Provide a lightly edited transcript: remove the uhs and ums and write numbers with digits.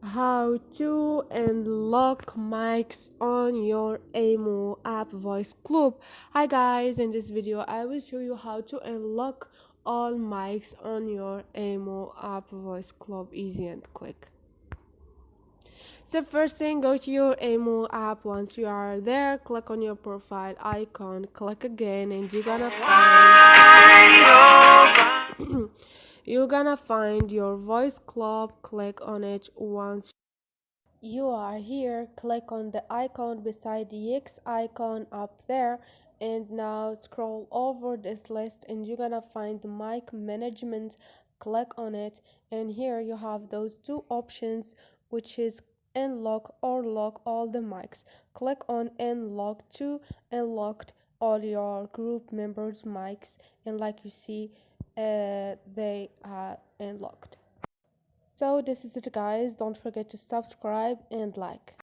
How to unlock mics on your Amo app voice club. Hi guys, in this video I will show you how to unlock all mics on your Amo app voice club, easy and quick. So first thing, go to your Amo app. Once you are there, click on your profile icon, click again, and you're gonna find your voice club. Click on it. Once you are here, click on the icon beside the X icon up there, and now scroll over this list and you're gonna find the mic management. Click on it, and here you have those two options, which is unlock or lock all the mics. Click on unlock to unlock all your group members mics, and like you see, they are unlocked. So this is it guys, don't forget to subscribe and like.